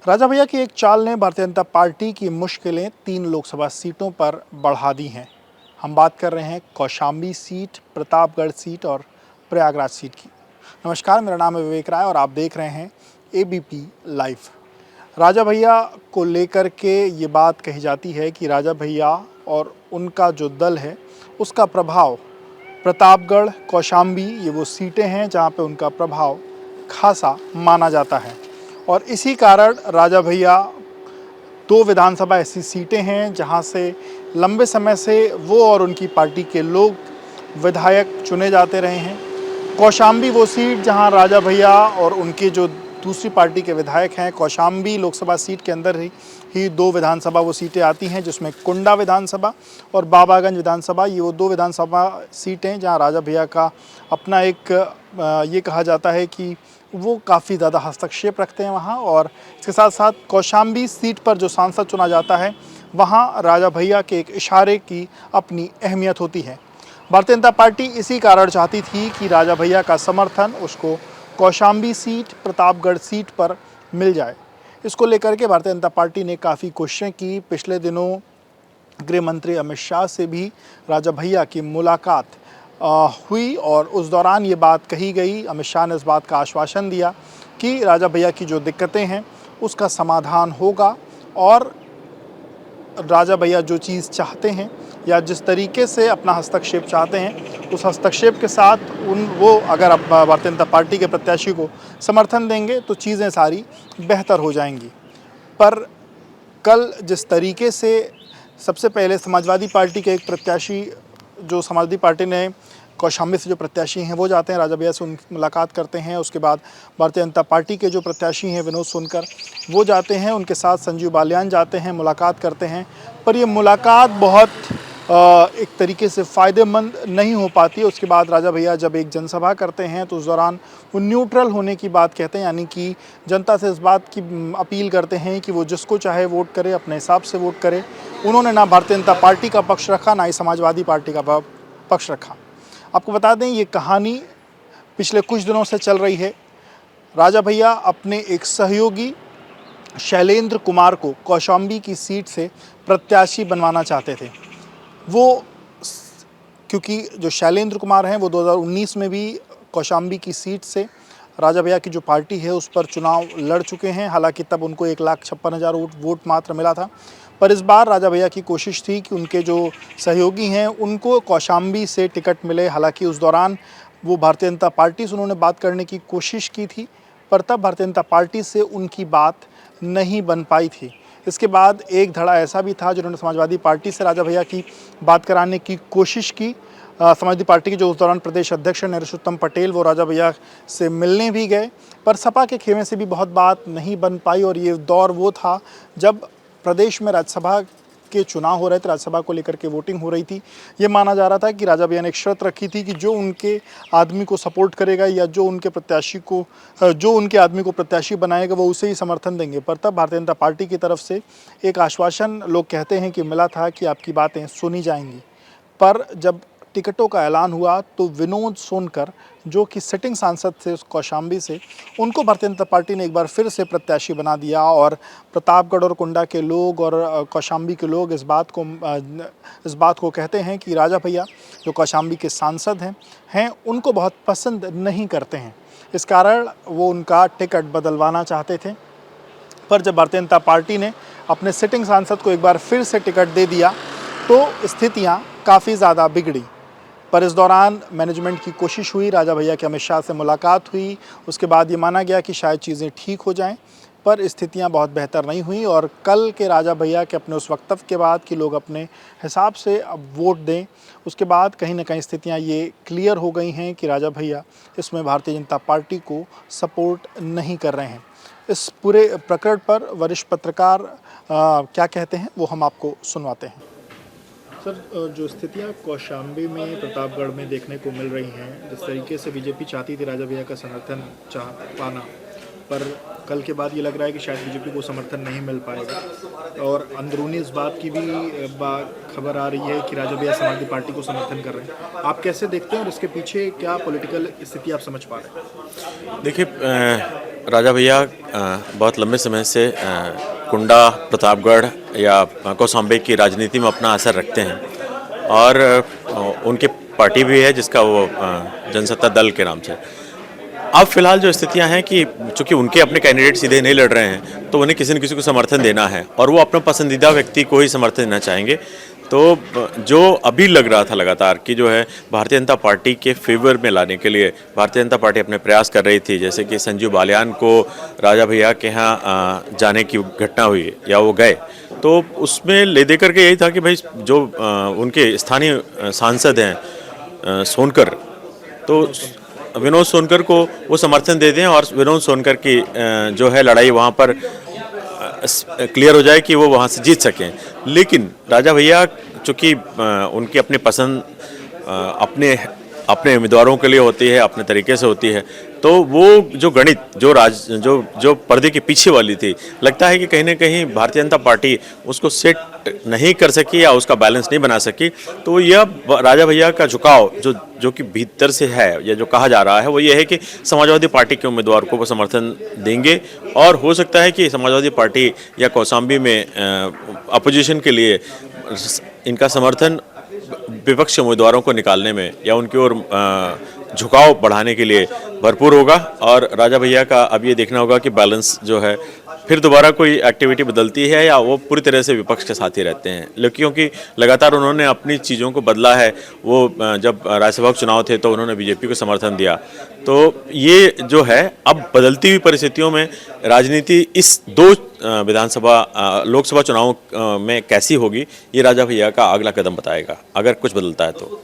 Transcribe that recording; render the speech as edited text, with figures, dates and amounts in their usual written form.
राजा भैया की एक चाल ने भारतीय जनता पार्टी की मुश्किलें 3 लोकसभा सीटों पर बढ़ा दी हैं। हम बात कर रहे हैं कौशाम्बी सीट, प्रतापगढ़ सीट और प्रयागराज सीट की। नमस्कार, मेरा नाम है विवेक राय और आप देख रहे हैं एबीपी लाइव। राजा भैया को लेकर के ये बात कही जाती है कि राजा भैया और उनका जो दल है उसका प्रभाव प्रतापगढ़, कौशाम्बी ये वो सीटें हैं जहाँ पे उनका प्रभाव खासा माना जाता है। और इसी कारण राजा भैया 2 विधानसभा ऐसी सीटें हैं जहां से लंबे समय से वो और उनकी पार्टी के लोग विधायक चुने जाते रहे हैं। कौशाम्बी वो सीट जहां राजा भैया और उनके जो दूसरी पार्टी के विधायक हैं, कौशाम्बी लोकसभा सीट के अंदर ही 2 विधानसभा वो सीटें आती हैं, जिसमें कुंडा विधानसभा और बाबागंज विधानसभा, ये वो 2 विधानसभा सीटें जहां राजा भैया का अपना एक ये कहा जाता है कि वो काफ़ी ज़्यादा हस्तक्षेप रखते हैं वहाँ। और इसके साथ साथ कौशाम्बी सीट पर जो सांसद चुना जाता है वहाँ राजा भैया के एक इशारे की अपनी अहमियत होती है। भारतीय जनता पार्टी इसी कारण चाहती थी कि राजा भैया का समर्थन उसको कौशाम्बी सीट, प्रतापगढ़ सीट पर मिल जाए। इसको लेकर के भारतीय जनता पार्टी ने काफ़ी कोशिशें की। पिछले दिनों गृह मंत्री अमित शाह से भी राजा भैया की मुलाकात हुई और उस दौरान ये बात कही गई। अमित शाह ने इस बात का आश्वासन दिया कि राजा भैया की जो दिक्कतें हैं उसका समाधान होगा और राजा भैया जो चीज़ चाहते हैं या जिस तरीके से अपना हस्तक्षेप चाहते हैं उस हस्तक्षेप के साथ वो अगर भारतीय जनता पार्टी के प्रत्याशी को समर्थन देंगे तो चीज़ें सारी बेहतर हो जाएंगी। पर कल जिस तरीके से सबसे पहले समाजवादी पार्टी के एक प्रत्याशी, जो समाजवादी पार्टी ने कौशाम्बी से जो प्रत्याशी हैं वो जाते हैं, राजा भैया से उनकी मुलाकात करते हैं। उसके बाद भारतीय जनता पार्टी के जो प्रत्याशी हैं विनोद सोनकर वो जाते हैं, उनके साथ संजीव बालियान जाते हैं, मुलाकात करते हैं। पर ये मुलाकात बहुत एक तरीके से फ़ायदेमंद नहीं हो पाती है। उसके बाद राजा भैया जब एक जनसभा करते हैं तो उस दौरान वो न्यूट्रल होने की बात कहते हैं, यानी कि जनता से इस बात की अपील करते हैं कि वो जिसको चाहे वोट करे, अपने हिसाब से वोट करे। उन्होंने ना भारतीय जनता पार्टी का पक्ष रखा, ना ही समाजवादी पार्टी का पक्ष रखा। आपको बता दें ये कहानी पिछले कुछ दिनों से चल रही है। राजा भैया अपने एक सहयोगी शैलेंद्र कुमार को कौशाम्बी की सीट से प्रत्याशी बनवाना चाहते थे। वो क्योंकि जो शैलेंद्र कुमार हैं वो 2019 में भी कौशाम्बी की सीट से राजा भैया की जो पार्टी है उस पर चुनाव लड़ चुके हैं। हालांकि तब उनको 1,56,000 वोट मात्र मिला था। पर इस बार राजा भैया की कोशिश थी कि उनके जो सहयोगी हैं उनको कौशाम्बी से टिकट मिले। हालांकि उस दौरान वो भारतीय जनता पार्टी से उन्होंने बात करने की कोशिश की थी, पर तब भारतीय जनता पार्टी से उनकी बात नहीं बन पाई थी। इसके बाद एक धड़ा ऐसा भी था जिन्होंने समाजवादी पार्टी से राजा भैया की बात कराने की कोशिश की। समाजवादी पार्टी के जो उस दौरान प्रदेश अध्यक्ष हैं नरेश पटेल, वो राजा भैया से मिलने भी गए, पर सपा के खेमे से भी बहुत बात नहीं बन पाई। और ये दौर वो था जब प्रदेश में राज्यसभा के चुनाव हो रहे थे, राज्यसभा को लेकर के वोटिंग हो रही थी। ये माना जा रहा था कि राजा भैया ने एक शर्त रखी थी कि जो उनके आदमी को सपोर्ट करेगा या जो उनके आदमी को प्रत्याशी बनाएगा वो उसे ही समर्थन देंगे। पर तब भारतीय जनता पार्टी की तरफ से एक आश्वासन लोग कहते हैं कि मिला था कि आपकी बातें सुनी जाएंगी। पर जब टिकटों का ऐलान हुआ तो विनोद सोनकर, जो कि सिटिंग सांसद थे उस कौशाम्बी से, उनको भारतीय जनता पार्टी ने एक बार फिर से प्रत्याशी बना दिया। और प्रतापगढ़ और कुंडा के लोग और कौशाम्बी के लोग इस बात को कहते हैं कि राजा भैया जो कौशाम्बी के सांसद हैं उनको बहुत पसंद नहीं करते हैं। इस कारण वो उनका टिकट बदलवाना चाहते थे। पर जब भारतीय जनता पार्टी ने अपने सिटिंग सांसद को एक बार फिर से टिकट दे दिया तो स्थितियाँ काफ़ी ज़्यादा बिगड़ी। पर इस दौरान मैनेजमेंट की कोशिश हुई, राजा भैया की अमित शाह से मुलाकात हुई। उसके बाद ये माना गया कि शायद चीज़ें ठीक हो जाएं, पर स्थितियां बहुत बेहतर नहीं हुई। और कल के राजा भैया के अपने उस वक्तव्य के बाद कि लोग अपने हिसाब से अब वोट दें, उसके बाद कहीं ना कहीं स्थितियां ये क्लियर हो गई हैं कि राजा भैया इसमें भारतीय जनता पार्टी को सपोर्ट नहीं कर रहे हैं। इस पूरे प्रकरण पर वरिष्ठ पत्रकार क्या कहते हैं वो हम आपको सुनवाते हैं। सर, जो स्थितियाँ कौशाम्बी में, प्रतापगढ़ में देखने को मिल रही हैं, जिस तरीके से बीजेपी चाहती थी राजा भैया का समर्थन पाना, पर कल के बाद ये लग रहा है कि शायद बीजेपी को समर्थन नहीं मिल पाएगा। और अंदरूनी इस बात की भी खबर आ रही है कि राजा भैया समाजवादी पार्टी को समर्थन कर रहे हैं। आप कैसे देखते हैं और इसके पीछे क्या पॉलिटिकल स्थिति आप समझ पा रहे हैं? देखिए, राजा भैया बहुत लंबे समय से कुंडा, प्रतापगढ़ या कौशाम्बी की राजनीति में अपना असर रखते हैं और उनकी पार्टी भी है जिसका वो जनसत्ता दल के नाम से। अब फिलहाल जो स्थितियां हैं कि चूंकि उनके अपने कैंडिडेट सीधे नहीं लड़ रहे हैं तो उन्हें किसी न किसी को समर्थन देना है और वो अपना पसंदीदा व्यक्ति को ही समर्थन देना चाहेंगे। तो जो अभी लग रहा था लगातार कि जो है भारतीय जनता पार्टी के फेवर में लाने के लिए भारतीय जनता पार्टी अपने प्रयास कर रही थी, जैसे कि संजीव बालियान को राजा भैया के यहाँ जाने की घटना हुई या वो गए, तो उसमें ले दे करके यही था कि भाई जो उनके स्थानीय सांसद हैं सोनकर, तो विनोद सोनकर को वो समर्थन दे दें और विनोद सोनकर की जो है लड़ाई वहाँ पर क्लियर हो जाए कि वो वहाँ से जीत सकें। लेकिन राजा भैया चूँकि उनकी अपनी पसंद अपने अपने उम्मीदवारों के लिए होती है, अपने तरीके से होती है, तो वो जो गणित जो पर्दे के पीछे वाली थी, लगता है कि कहीं ना कहीं भारतीय जनता पार्टी उसको सेट नहीं कर सकी या उसका बैलेंस नहीं बना सकी। तो यह राजा भैया का झुकाव जो कि भीतर से है या जो कहा जा रहा है वो ये है कि समाजवादी पार्टी के उम्मीदवार को वो समर्थन देंगे और हो सकता है कि समाजवादी पार्टी या कौशाम्बी में अपोजिशन के लिए इनका समर्थन विपक्ष उम्मीदवारों को निकालने में या उनकी ओर झुकाव बढ़ाने के लिए भरपूर होगा। और राजा भैया का अब ये देखना होगा कि बैलेंस जो है फिर दोबारा कोई एक्टिविटी बदलती है या वो पूरी तरह से विपक्ष के साथ ही रहते हैं, लेकिन क्योंकि लगातार उन्होंने अपनी चीज़ों को बदला है। वो जब राज्यसभा चुनाव थे तो उन्होंने बीजेपी को समर्थन दिया। तो ये जो है अब बदलती हुई परिस्थितियों में राजनीति इस दो लोकसभा चुनाव में कैसी होगी, ये राजा भैया का अगला कदम बताएगा अगर कुछ बदलता है तो।